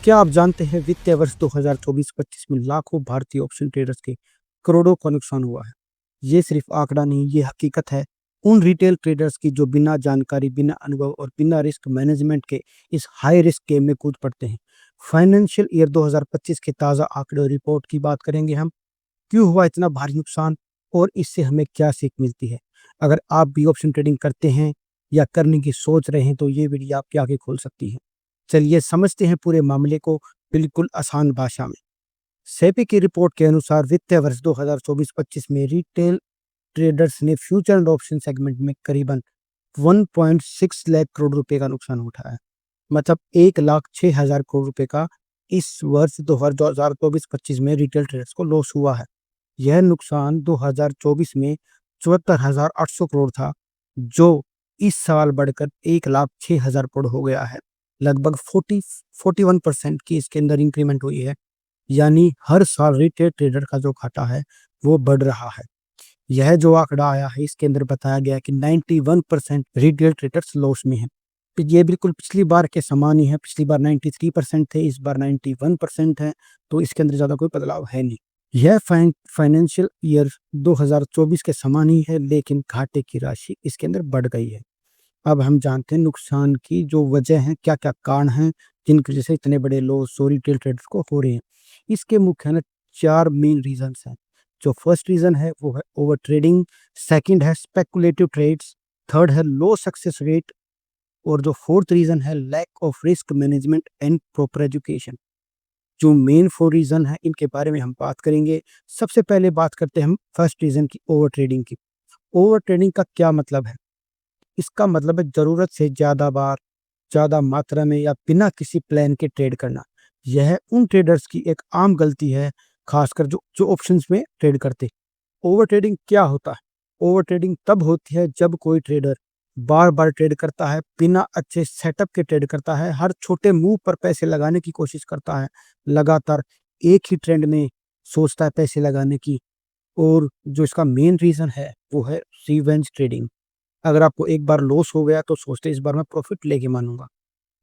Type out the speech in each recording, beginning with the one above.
क्या आप जानते हैं वित्तीय वर्ष 2024-25 में लाखों भारतीय ऑप्शन ट्रेडर्स के करोड़ों का नुकसान हुआ है। ये सिर्फ आंकड़ा नहीं, ये हकीकत है उन रिटेल ट्रेडर्स की जो बिना जानकारी, बिना अनुभव और बिना रिस्क मैनेजमेंट के इस हाई रिस्क गेम में कूद पड़ते हैं। फाइनेंशियल ईयर 2025 के ताज़ा आंकड़े और रिपोर्ट की बात करेंगे हम। क्यों हुआ इतना भारी नुकसान और इससे हमें क्या सीख मिलती है। अगर आप भी ऑप्शन ट्रेडिंग करते हैं या करने की सोच रहे हैं तो ये वीडियो आपकी आंखें खोल सकती है। चलिए समझते हैं पूरे मामले को बिल्कुल आसान भाषा में। सेबी की रिपोर्ट के अनुसार वित्तीय वर्ष 2024-25 में रिटेल ट्रेडर्स ने फ्यूचर एंड ऑप्शन सेगमेंट में करीबन 1.6 लाख करोड़ रुपए का नुकसान उठाया। मतलब 1,06,000 करोड़ रुपए का इस वर्ष 2024-25 में रिटेल ट्रेडर्स को लॉस हुआ है। यह नुकसान 2024 में 74,800 करोड़ था, जो इस साल बढ़कर 1,06,000 करोड़ हो गया है। लगभग 41% की इसके अंदर इंक्रीमेंट हुई है। यानी हर साल रिटेल ट्रेडर का जो घाटा है वो बढ़ रहा है। यह जो आंकड़ा आया है इसके अंदर बताया गया है कि 91% रिटेल ट्रेडर्स लॉस में हैं। तो ये बिल्कुल पिछली बार के समान ही है। पिछली बार 93% थे, इस बार 91% है। तो इसके अंदर ज़्यादा कोई बदलाव है नहीं। यह फाइनेंशियल ईयर 2024 के समान ही है, लेकिन घाटे की राशि इसके अंदर बढ़ गई है। अब हम जानते हैं नुकसान की जो वजह है, क्या-क्या कारण हैं जिनकी वजह से इतने बड़े लॉस रिटेल ट्रेडर्स को हो रहे हैं। इसके मुख्य ना 4 मेन रीज़न्स हैं। जो फर्स्ट रीज़न है वो है ओवर ट्रेडिंग, सेकंड है स्पेकुलेटिव ट्रेड्स, थर्ड है लो सक्सेस रेट और जो फोर्थ रीज़न है lack of risk management and proper education. जो मेन 4 रीज़न है इनके बारे में हम बात करेंगे। सबसे पहले बात करते हैं हम फर्स्ट रीज़न की, ओवर ट्रेडिंग की। ओवर ट्रेडिंग का क्या मतलब है? इसका मतलब है ज़रूरत से ज़्यादा बार, ज़्यादा मात्रा में या बिना किसी प्लान के ट्रेड करना। यह उन ट्रेडर्स की एक आम गलती है, खासकर जो जो ऑप्शंस में ट्रेड करते। ओवर ट्रेडिंग क्या होता है? ओवर ट्रेडिंग तब होती है जब कोई ट्रेडर बार-बार ट्रेड करता है, बिना अच्छे सेटअप के ट्रेड करता है, हर छोटे मूव पर पैसे लगाने की कोशिश करता है, लगातार एक ही ट्रेंड में सोचता है पैसे लगाने की। और जो इसका मेन रीज़न है, वो है रिवेंज ट्रेडिंग। अगर आपको एक बार लॉस हो गया तो सोचते हैं इस बार मैं प्रॉफिट लेके मानूंगा।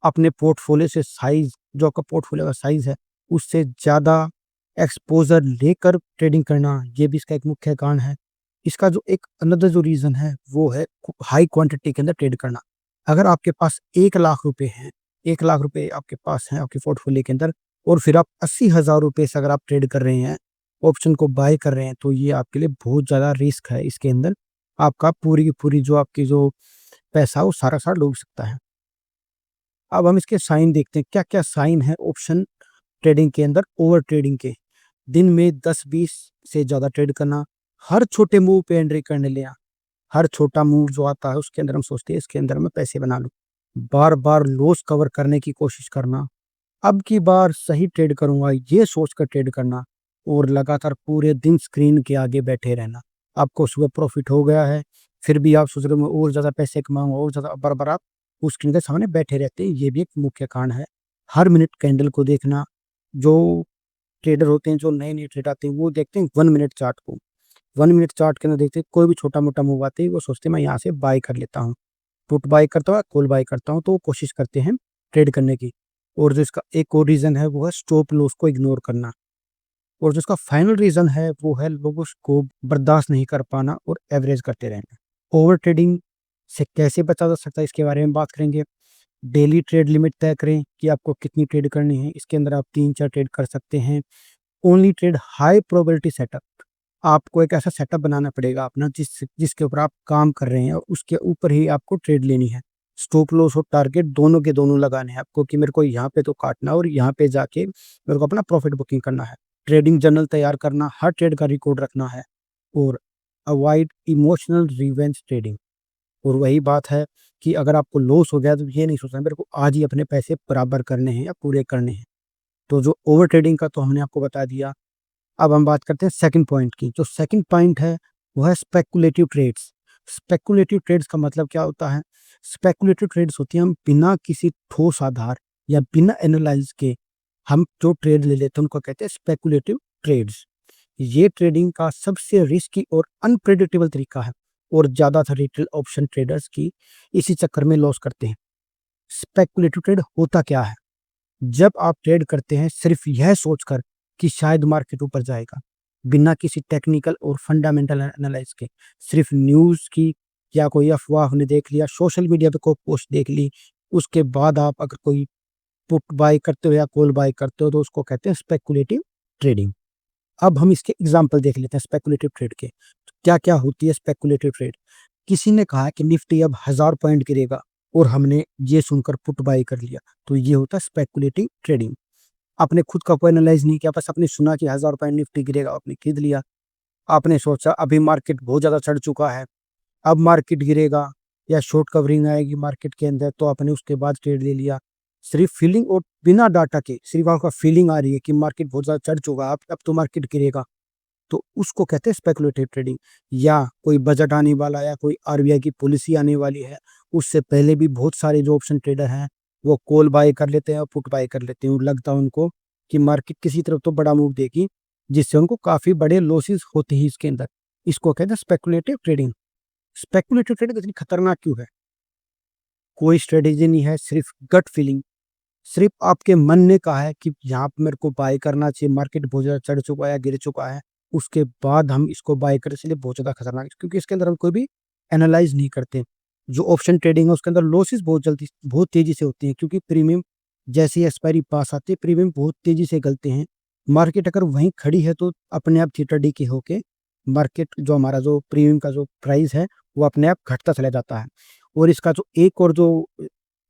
अपने पोर्टफोलियो से साइज, जो आपका पोर्टफोलियो का साइज है, उससे ज़्यादा एक्सपोजर लेकर ट्रेडिंग करना, ये भी इसका एक मुख्य कारण है। इसका जो एक अनदर जो रीज़न है वो है हाई क्वांटिटी के अंदर ट्रेड करना। अगर आपके पास 1,00,000 रुपए हैं, 1,00,000 रुपए आपके पास हैं आपके पोर्टफोलियो के अंदर, और फिर आप 80,000 रुपए से अगर आप ट्रेड कर रहे हैं, ऑप्शन को बाय कर रहे हैं, तो ये आपके लिए बहुत ज़्यादा रिस्क है। इसके अंदर आपका पूरी की पूरी जो आपकी जो पैसा है वो सारा डूब सकता है। अब हम इसके साइन देखते हैं, क्या-क्या साइन है ऑप्शन ट्रेडिंग के अंदर ओवर ट्रेडिंग के। दिन में 10-20 से ज़्यादा ट्रेड करना, हर छोटे मूव पे एंट्री करने लिया। हर छोटा मूव जो आता है उसके अंदर हम सोचते हैं इसके अंदर मैं पैसे बना लूँ। बार-बार लॉस कवर करने की कोशिश करना, अब की बार सही ट्रेड करूँगा ये सोचकर ट्रेड करना और लगातार पूरे दिन स्क्रीन के आगे बैठे रहना। आपको सुबह प्रॉफिट हो गया है, फिर भी आप सोच रहे हो मैं और ज़्यादा पैसे कमाऊँगा और ज़्यादा, बार-बार आप उस स्क्रीन के सामने बैठे रहते हैं, ये भी एक मुख्य कारण है। हर मिनट कैंडल को देखना, जो ट्रेडर होते हैं, जो नए-नए ट्रेड आते हैं, वो देखते हैं 1 मिनट चार्ट को। 1 मिनट चार्ट के अंदर देखते हैं कोई भी छोटा-मोटा मूव आते ही वो सोचते हैं मैं यहाँ से बाय कर लेता हूँ। पुट बाय करता हूँ या कॉल बाय करता हूँ, तो वो कोशिश करते हैं ट्रेड करने की। और जो इसका एक और रीज़न है वो है स्टॉप लॉस को इग्नोर करना। और जो इसका फाइनल रीज़न है वो है लोगों को बर्दाश्त नहीं कर पाना और एवरेज करते रहना। ओवर ट्रेडिंग से कैसे बचा जा सकता है इसके बारे में बात करेंगे। डेली ट्रेड लिमिट तय करें कि आपको कितनी ट्रेड करनी है। इसके अंदर आप 3-4 ट्रेड कर सकते हैं। Only trade high probability setup. आपको एक ऐसा सेटअप बनाना पड़ेगा अपना जिसके ऊपर आप काम कर रहे हैं और उसके ऊपर ही आपको ट्रेड लेनी है। स्टॉप लॉस और टारगेट दोनों के दोनों लगाने हैं आपको कि मेरे को यहाँ पे तो काटना और यहाँ पे जाके मेरे को अपना प्रॉफिट बुकिंग करना है। ट्रेडिंग जर्नल तैयार करना, हर ट्रेड का रिकॉर्ड रखना है और अवॉइड इमोशनल रिवेंज ट्रेडिंग। और वही बात है कि अगर आपको लॉस हो गया तो ये नहीं सोचना मेरे को आज ही अपने पैसे बराबर करने हैं या पूरे करने हैं। तो जो ओवर ट्रेडिंग का तो हमने आपको बता दिया। अब हम बात करते हैं सेकंड पॉइंट की। जो सेकंड पॉइंट है वो है स्पेकुलेटिव ट्रेड्स। स्पेकुलेटिव ट्रेड्स का मतलब क्या होता है? स्पेकुलेटिव ट्रेड्स होती हैं हम बिना किसी ठोस आधार या बिना एनालाइज के हम जो ट्रेड ले लेते हैं उनको कहते हैं स्पेकुलेटिव ट्रेड्स। ये ट्रेडिंग का सबसे रिस्की और अनप्रेडिक्टेबल तरीका है और ज़्यादातर रिटेल ऑप्शन ट्रेडर्स की इसी चक्कर में लॉस करते हैं। स्पेकुलेटिव ट्रेड होता क्या है? जब आप ट्रेड करते हैं सिर्फ यह सोचकर कि शायद मार्केट ऊपर जाएगा, बिना किसी टेक्निकल और फंडामेंटल एनालाइज के, सिर्फ न्यूज़ की या कोई अफ़वाह आपने देख लिया, सोशल मीडिया पे कोई पोस्ट देख ली, उसके बाद आप अगर कोई पुट बाय करते हो या कॉल बाय करते हो तो उसको कहते हैं स्पेकुलेटिव ट्रेडिंग। अब हम इसके एग्जांपल देख लेते हैं स्पेकुलेटिव ट्रेड के। तो क्या-क्या होती है स्पेकुलेटिव ट्रेड? किसी ने कहा कि निफ्टी अब 1000 पॉइंट गिरेगा और हमने ये सुनकर पुट बाय कर लिया, तो ये होता है स्पेकुलेटिव ट्रेडिंग। आपने खुद का कोई एनालाइज़ नहीं किया, बस आपने सुना कि 1000 पॉइंट निफ्टी गिरेगा, आपने खरीद लिया। आपने सोचा अभी मार्केट बहुत ज़्यादा चढ़ चुका है, अब मार्केट गिरेगा या शॉर्ट कवरिंग आएगी मार्केट के अंदर, तो आपने उसके बाद ट्रेड ले लिया। सिर्फ फीलिंग और बिना डाटा के सिर्फ आपका फीलिंग आ रही है कि मार्केट बहुत ज़्यादा चढ़ चुका है, अब तो मार्केट गिरेगा, तो उसको कहते हैं स्पेकुलेटिव ट्रेडिंग। या कोई बजट आने वाला है या कोई आरबीआई की पॉलिसी आने वाली है, उससे पहले भी बहुत सारे जो ऑप्शन ट्रेडर हैं, वो कॉल बाय कर लेते हैं और पुट बाय कर लेते हैं। और लगता है उनको कि मार्केट किसी तरफ तो बड़ा मूव देगी, जिससे उनको काफ़ी बड़े लॉसेस होते हैं इसके अंदर। इसको कहते हैं स्पेकुलेटिव ट्रेडिंग। स्पेकुलेटिव ट्रेडिंग इतनी खतरनाक क्यों है? कोई स्ट्रेटेजी नहीं है, सिर्फ गट फीलिंग। सिर्फ आपके मन ने कहा है कि यहाँ पे मेरे को बाय करना चाहिए, मार्केट बहुत ज़्यादा चढ़ चुका है या गिर चुका है, उसके बाद हम इसको बाय करें, इसलिए बहुत ज़्यादा खतरनाक है क्योंकि इसके अंदर हम कोई भी एनालाइज़ नहीं करते। जो ऑप्शन ट्रेडिंग है उसके अंदर लॉसेस बहुत तेज़ी से होती हैं क्योंकि प्रीमियम जैसे ही एक्सपायरी पास आती है, प्रीमियम बहुत तेज़ी से गलते हैं। मार्केट अगर वहीं खड़ी है तो अपने आप थीटा डिके होके मार्केट जो हमारा जो प्रीमियम का जो प्राइस है, वो अपने आप घटता चला जाता है। और इसका जो एक और जो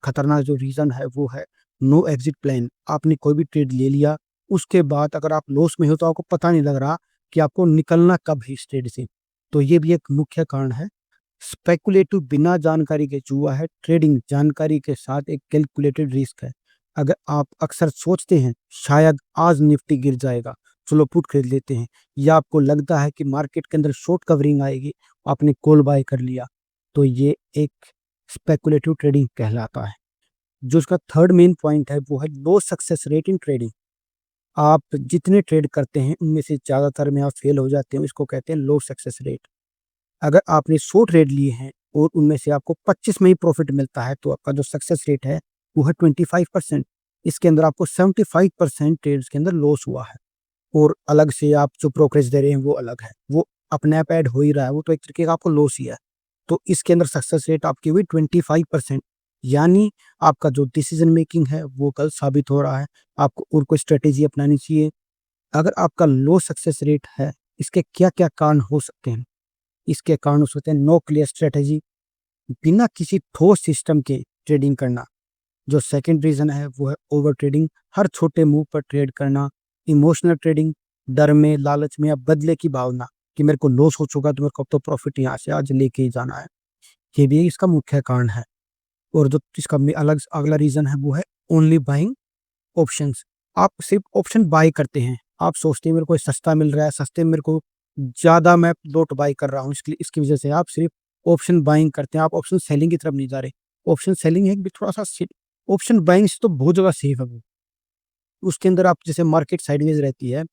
खतरनाक जो रीज़न है वो है नो एग्जिट प्लान। आपने कोई भी ट्रेड ले लिया, उसके बाद अगर आप लॉस में हो तो आपको पता नहीं लग रहा कि आपको निकलना कब है इस ट्रेड से। तो ये भी एक मुख्य कारण है। स्पेकुलेटिव बिना जानकारी के जुआ है, ट्रेडिंग जानकारी के साथ एक कैलकुलेटेड रिस्क है। अगर आप अक्सर सोचते हैं शायद आज निफ्टी गिर जाएगा, चलो पुट खरीद लेते हैं, या आपको लगता है कि मार्केट के अंदर शॉर्ट कवरिंग आएगी, आपने कॉल बाय कर लिया, तो ये एक स्पेकुलेटिव ट्रेडिंग कहलाता है। जो उसका थर्ड मेन पॉइंट है वो है low success rate in trading. आप जितने ट्रेड करते हैं उनमें से ज़्यादातर में आप फेल हो जाते हैं, इसको कहते हैं लो सक्सेस रेट। अगर आपने 100 ट्रेड लिए हैं और उनमें से आपको 25 में ही प्रॉफिट मिलता है, तो आपका जो सक्सेस रेट है वो है 25%। इसके अंदर आपको 75% ट्रेड्स के अंदर लॉस हुआ है। और अलग से आप जो ब्रोकरेज दे रहे हैं वो अलग है, वो अपने आप ऐड हो ही रहा है, वो तो एक तरीके का आपको लॉस ही है। तो इसके अंदर सक्सेस रेट आपकी हुई 25%। यानी आपका जो डिसीजन मेकिंग है वो गलत साबित हो रहा है, आपको और कोई स्ट्रेटेजी अपनानी चाहिए। अगर आपका लो सक्सेस रेट है, इसके क्या-क्या कारण हो सकते हैं? इसके कारण हो सकते हैं नो क्लियर स्ट्रेटेजी, बिना किसी ठोस सिस्टम के ट्रेडिंग करना। जो सेकंड रीज़न है वो है ओवर ट्रेडिंग, हर छोटे मूव पर ट्रेड करना। इमोशनल ट्रेडिंग, डर में, लालच में या बदले की भावना कि मेरे को लॉस हो चुका है तो मेरे को अब तो प्रॉफिट यहाँ से आज लेके ही जाना है। ये भी इसका मुख्य कारण है। और जो इसका अलग अगला रीज़न है वो है ओनली बाइंग ऑप्शंस। आप सिर्फ ऑप्शन बाय करते हैं। आप सोचते हैं मेरे को ये सस्ता मिल रहा है, सस्ते में मेरे को ज़्यादा मैं लॉट बाय कर रहा हूँ, इसके लिए इसकी वज़ह से आप सिर्फ ऑप्शन बाइंग करते हैं, आप ऑप्शन सेलिंग की तरफ नहीं जा रहे। ऑप्शन सेलिंग है कि थोड़ा-सा ऑप्शन बाइंग से तो बहुत ज़्यादा सेफ है वो। उसके अंदर आप जैसे मार्केट साइडवेज़ रहती है,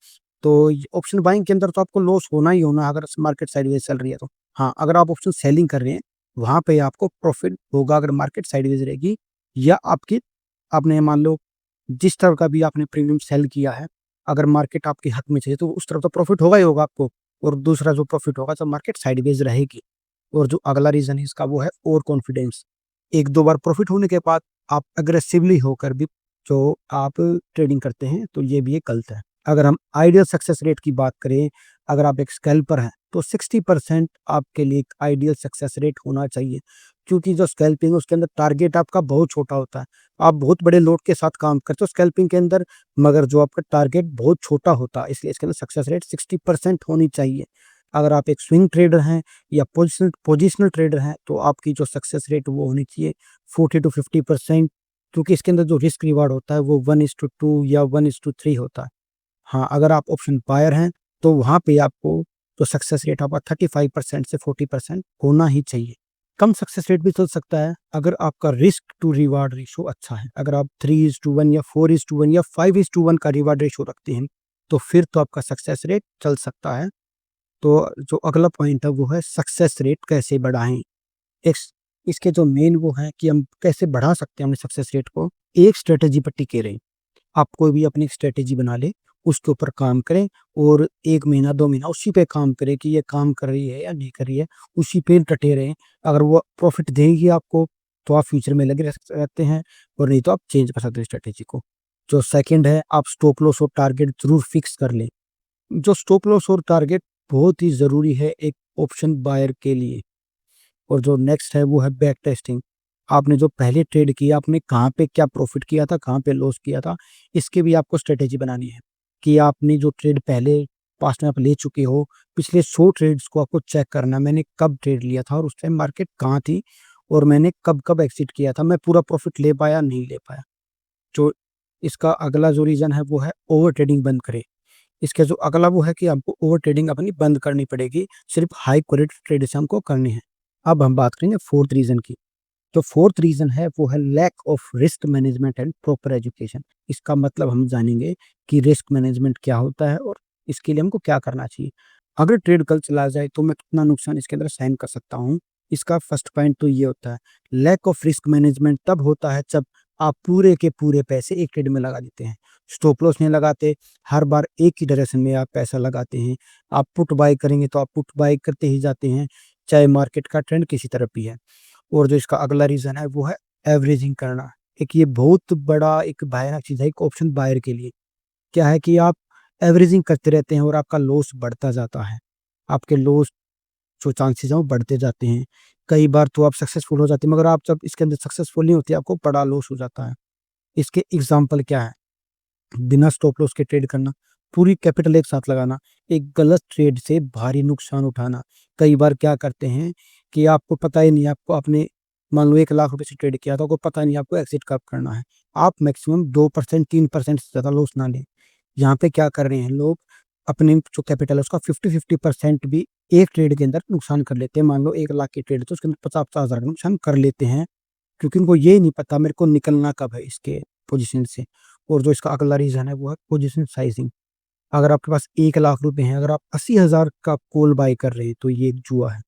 तो ये ऑप्शन बाइंग के अंदर तो आपको लॉस होना ही होना अगर मार्केट साइडवेज़ चल रही है तो। हाँ, अगर आप ऑप्शन सेलिंग कर रहे हैं, वहाँ पे आपको प्रॉफ़िट होगा अगर मार्केट साइडवेज़ रहेगी, या आपकी आपने मान लो जिस तरह का भी आपने प्रीमियम सेल किया है, अगर मार्केट आपके हक में चले तो उस तरफ तो प्रॉफ़िट होगा ही होगा आपको, और दूसरा जो प्रॉफ़िट होगा जब मार्केट साइडवेज़ रहेगी। और जो अगला रीज़न है इसका वो है ओवर कॉन्फिडेंस। 1-2 बार प्रॉफ़िट होने के बाद आप एग्रेसिवली होकर भी जो आप ट्रेडिंग करते हैं, तो ये भी एक गलत है। अगर हम आइडियल सक्सेस रेट की बात करें, अगर आप एक स्कैल्पर हैं, तो 60% आपके लिए एक आइडियल सक्सेस रेट होना चाहिए। क्योंकि जो स्कैल्पिंग है उसके अंदर टारगेट आपका बहुत छोटा होता है। आप बहुत बड़े लोड के साथ काम करते हो स्कैल्पिंग के अंदर, मगर जो आपका टारगेट बहुत छोटा होता है, इसलिए इसके अंदर सक्सेस रेट 60% होनी चाहिए। अगर आप एक स्विंग ट्रेडर हैं या पोजिशनल ट्रेडर हैं, तो आपकी जो सक्सेस रेट वो होनी चाहिए 40 टू 50%, क्योंकि इसके अंदर जो रिस्क रिवार्ड होता है वो 1:2 या 1:3 होता है। हाँ, अगर आप ऑप्शन बायर हैं, तो वहाँ पे आपको जो सक्सेस रेट आपका 35% से 40% होना ही चाहिए। कम सक्सेस रेट भी चल सकता है अगर आपका रिस्क टू रिवार्ड रेशियो अच्छा है। अगर आप 3:1 या 4:1 या 5:1 का रिवार्ड रेशियो रखते हैं, तो फिर तो आपका सक्सेस रेट चल सकता है। तो जो अगला पॉइंट है वो है सक्सेस रेट कैसे बढ़ाएँ? इस इसके जो मेन वो हैं कि हम कैसे बढ़ा सकते हैं अपने सक्सेस रेट को, एक स्ट्रैटेजी पर टिके रहें। आप कोई भी अपनी स्ट्रैटेजी बना लें, उसके ऊपर काम करें और 1 महीना, 2 महीना उसी पे काम करें कि ये काम कर रही है या नहीं कर रही है, उसी पे डटे रहें। अगर वो प्रॉफ़िट देगी आपको, तो आप फ्यूचर में लगे रह सकते हैं और नहीं तो आप चेंज कर सकते हैं स्ट्रैटेजी को। जो सेकंड है, आप स्टॉप लॉस और टारगेट ज़रूर फिक्स कर लें। जो स्टॉप लॉस और टारगेट बहुत ही ज़रूरी है एक ऑप्शन बायर के लिए। और जो नेक्स्ट है वो है बैक टेस्टिंग। आपने जो पहले ट्रेड किया, आपने कहाँ पे क्या प्रॉफ़िट किया था, कहाँ पे लॉस किया था, इसकी भी आपको स्ट्रैटेजी बनानी है कि आपने जो ट्रेड पहले पास्ट में आप ले चुके हो, पिछले 100 ट्रेड्स को आपको चेक करना है, मैंने कब ट्रेड लिया था और उस टाइम मार्केट कहाँ थी और मैंने कब-कब एक्सिट किया था, मैं पूरा प्रॉफ़िट ले पाया, नहीं ले पाया। जो इसका अगला जो रीज़न है वो है ओवर ट्रेडिंग बंद करें। इसका जो अगला वो है कि आपको ओवर ट्रेडिंग अपनी बंद करनी पड़ेगी, सिर्फ़ हाई क्वालिटी ट्रेड से हमको करनी है। अब हम बात करेंगे 4th रीज़न की। जो 4th रीज़न है वो है lack of risk management and proper education. इसका मतलब हम जानेंगे कि रिस्क मैनेजमेंट क्या होता है और इसके लिए हमको क्या करना चाहिए। अगर ट्रेड कल चला जाए तो मैं कितना नुकसान इसके अंदर सहन कर सकता हूँ। इसका फर्स्ट पॉइंट तो ये होता है, लैक ऑफ रिस्क मैनेजमेंट तब होता है जब आप पूरे के पूरे पैसे एक ट्रेड में लगा देते हैं। स्टॉप लॉस नहीं लगाते, हर बार एक ही डायरेक्शन में आप पैसा लगाते हैं। आप पुट बाय करेंगे तो आप पुट बाय करते ही जाते हैं, चाहे मार्केट का ट्रेंड किसी तरफ भी है। और जो इसका अगला रीज़न है वो है एवरेजिंग करना। एक ये बहुत बड़ा एक भयानक चीज़ है एक ऑप्शन बायर के लिए। क्या है कि आप एवरेजिंग करते रहते हैं और आपका लॉस बढ़ता जाता है। आपके लॉस जो चांसेज़ हैं वो बढ़ते जाते हैं। कई बार तो आप सक्सेसफुल हो जाते हैं मगर आप जब इसके अंदर सक्सेसफुल नहीं होते आपको बड़ा लॉस हो जाता है। इसके एग्ज़ाम्पल क्या है? बिना स्टॉप लॉस के ट्रेड करना, पूरी कैपिटल एक साथ लगाना, एक गलत ट्रेड से भारी नुकसान उठाना। कई बार क्या करते हैं कि आपको पता ही नहीं है आपको आपने मान लो 1 लाख रुपए से ट्रेड किया तो आपको पता नहीं आपको एक्सिट कब करना है। आप मैक्सिमम 2% 3% से ज़्यादा लॉस ना लें। यहाँ पे क्या कर रहे हैं लोग अपने जो कैपिटल है उसका 50-50% भी एक ट्रेड के अंदर नुकसान कर लेते हैं। मान लो 1 लाख की ट्रेड है तो उसके अंदर 50-50 हज़ार का नुकसान कर लेते हैं। क्योंकि उनको ये नहीं पता मेरे को निकलना कब है इसके पोज़ीशन से। और जो इसका अगला रीज़न है वो है पोज़ीशन साइज़िंग। अगर आपके पास 1 लाख रुपए हैं, अगर आप 80,000 का कॉल बाय कर रहे हैं तो ये एक जुआ है।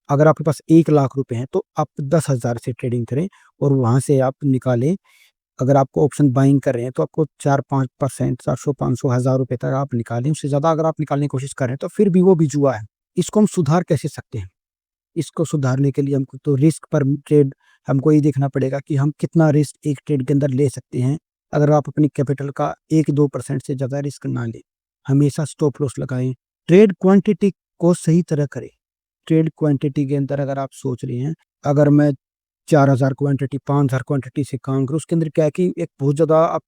अगर आपके पास 1 लाख रुपए हैं तो आप 10,000 से ट्रेडिंग करें और वहाँ से आप निकालें। अगर आपको ऑप्शन बाइंग कर रहे हैं तो आपको 4-5% 400-500 हज़ार रुपए तक आप निकालें। उससे ज़्यादा अगर आप निकालने की कोशिश कर रहे हैं तो फिर भी वो भी जुआ है। इसको हम सुधार कैसे सकते हैं? इसको सुधारने के लिए हमको तो रिस्क पर ट्रेड हमको ये देखना पड़ेगा कि हम कितना रिस्क एक ट्रेड के अंदर ले सकते हैं। अगर आप अपनी कैपिटल का 1-2% से ज़्यादा रिस्क ना लें। हमेशा स्टॉप लॉस लगाएँ। ट्रेड क्वांटिटी को सही तरह करें। ट्रेड क्वांटिटी के अंदर अगर आप सोच रहे हैं, अगर मैं 4,000 क्वांटिटी 5,000 क्वांटिटी से काम करूँ, उसके अंदर क्या है कि एक बहुत ज़्यादा आप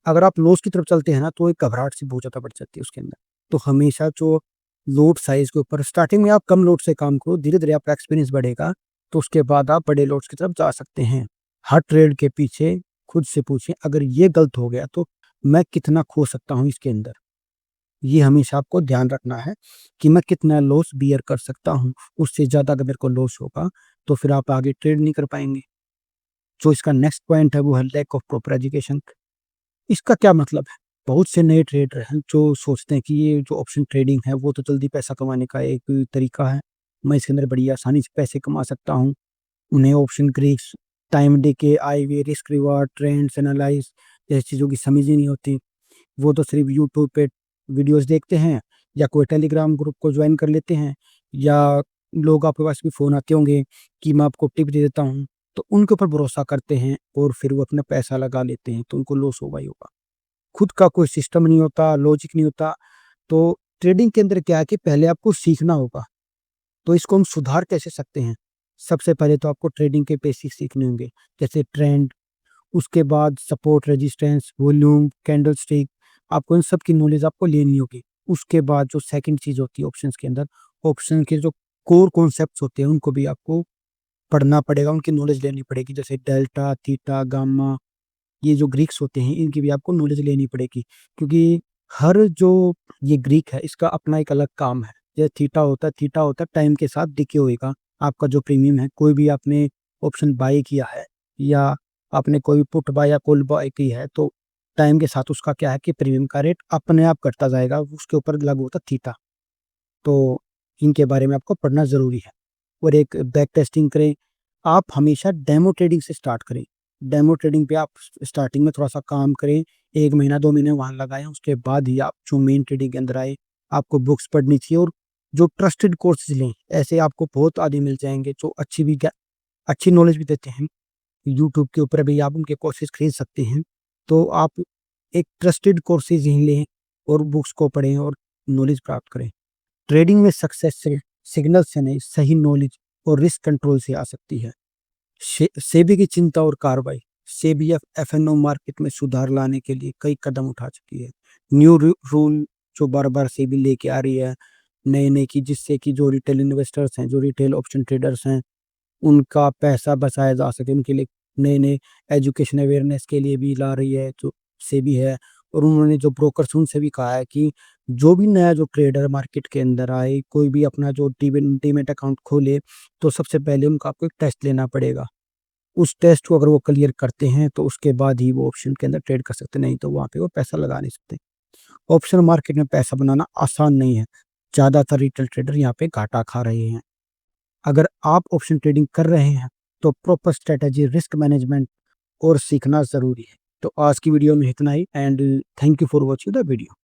अगर आप लॉस की तरफ चलते हैं ना, तो एक घबराहट सी बहुत ज़्यादा बढ़ जाती है उसके अंदर। तो हमेशा जो लोड साइज़ के ऊपर स्टार्टिंग में आप कम लोड से काम करो, धीरे-धीरे आपका एक्सपीरियंस बढ़ेगा, तो उसके बाद आप बड़े लोड्स की तरफ जा सकते हैं। हर ट्रेड के पीछे खुद से पूछें, अगर ये गलत हो गया, तो मैं कितना खो सकता हूँ इसके अंदर? ये हमेशा आपको ध्यान रखना है कि मैं कितना लॉस बियर कर सकता हूँ। उससे ज़्यादा अगर मेरे को लॉस होगा, तो फिर आप आगे ट्रेड नहीं कर पाएँगे। जो इसका नेक्स्ट पॉइंट है, वो है लैक ऑफ प्रॉपर एजुकेशन। इसका क्या मतलब है? बहुत से नए ट्रेडर हैं जो सोचते हैं कि ये जो ऑप्शन ट्रेडिंग है वो तो जल्दी पैसा कमाने का एक तरीका है। मैं इसके अंदर बड़ी आसानी से पैसे कमा सकता हूँ। उन्हें ऑप्शन ग्रीक्स, टाइम डे के आए हुए रिस्क रिवार्ड, ट्रेंड्स एनालाइज़ जैसी चीज़ों की समझ ही नहीं होती। वो तो सिर्फ़ यूट्यूब पे वीडियोज़ देखते हैं या कोई टेलीग्राम ग्रुप को जॉइन कर लेते हैं या लोग आपके पास भी फ़ोन आते होंगे कि मैं आपको टिप दे देता हूँ। तो उनके ऊपर भरोसा करते हैं और फिर वो अपना पैसा लगा लेते हैं, तो उनको लॉस होगा ही होगा। खुद का कोई सिस्टम नहीं होता, लॉजिक नहीं होता, तो ट्रेडिंग के अंदर क्या है कि पहले आपको सीखना होगा। तो इसको हम सुधार कैसे सकते हैं? सबसे पहले तो आपको ट्रेडिंग के बेसिक सीखने होंगे, जैसे ट्रेंड, उसके बाद सपोर्ट, रेजिस्टेंस, वॉल्यूम, कैंडलस्टिक, आपको इन सब की नॉलेज आपको लेनी होगी। उसके बाद जो सेकंड चीज़ होती है ऑप्शंस के अंदर, ऑप्शन के जो कोर कॉन्सेप्ट्स होते हैं, उनको भी आपको पढ़ना पड़ेगा, उनकी नॉलेज लेनी पड़ेगी, जैसे डेल्टा, थीटा, गामा, ये जो ग्रीक्स होते हैं इनकी भी आपको नॉलेज लेनी पड़ेगी क्योंकि हर जो ये ग्रीक है इसका अपना एक अलग काम है। जैसे थीटा होता है टाइम के साथ डिके होएगा। आपका जो प्रीमियम है कोई भी आपने ऑप्शन बाय किया है या आपने कोई भी पुट बाय या कॉल बाय की है तो टाइम के साथ उसका क्या है कि प्रीमियम का रेट अपने आप घटता जाएगा, उसके ऊपर लागू होता है थीटा। तो इनके बारे में आपको पढ़ना ज़रूरी है और एक बैक टेस्टिंग करें। आप हमेशा डेमो ट्रेडिंग से स्टार्ट करें। डेमो ट्रेडिंग पे आप स्टार्टिंग में थोड़ा-सा काम करें, 1 महीना 2 महीने वहाँ लगाएँ, उसके बाद ही आप जो मेन ट्रेडिंग के अंदर आए, आपको बुक्स पढ़नी चाहिए और जो ट्रस्टेड कोर्सेज़ लें। ऐसे आपको बहुत आदि मिल जाएँगे जो अच्छी नॉलेज भी देते हैं। यूट्यूब के ऊपर भी आप उनके कोर्सेज़ खरीद सकते हैं। तो आप एक ट्रस्टेड कोर्सेज़ ही लें और बुक्स को पढ़ें और नॉलेज प्राप्त करें। ट्रेडिंग में सक्सेस सिर्फ सिग्नल से नहीं, सही नॉलेज और रिस्क कंट्रोल से आ सकती है। सेबी की चिंता और कार्रवाई। सेबी एफएनओ मार्केट में सुधार लाने के लिए कई कदम उठा चुकी है। न्यू रूल जो बार-बार सेबी लेके आ रही है, नए-नए की, जिससे कि जो रिटेल इन्वेस्टर्स हैं, जो रिटेल ऑप्शन ट्रेडर्स हैं, उनका पैसा बचाया जा सके, उनके लिए नए-नए एजुकेशन अवेयरनेस के लिए भी ला रही है जो सेबी है। और उन्होंने जो ब्रोकर्स उनसे भी कहा है कि जो भी नया जो ट्रेडर मार्केट के अंदर आए, कोई भी अपना जो डीमैट अकाउंट खोले, तो सबसे पहले उनको आपको एक टेस्ट लेना पड़ेगा। उस टेस्ट को अगर वो क्लियर करते हैं, तो उसके बाद ही वो ऑप्शन के अंदर ट्रेड कर सकते हैं, नहीं तो वहाँ पे वो पैसा लगा नहीं सकते। ऑप्शन मार्केट में पैसा बनाना आसान नहीं है। ज़्यादातर रिटेल ट्रेडर यहाँ पे घाटा खा रहे हैं। अगर आप ऑप्शन ट्रेडिंग कर रहे हैं, तो प्रॉपर स्ट्रैटेजी, रिस्क मैनेजमेंट और सीखना ज़रूरी है। तो आज की वीडियो में इतना ही and thank you for watching the video.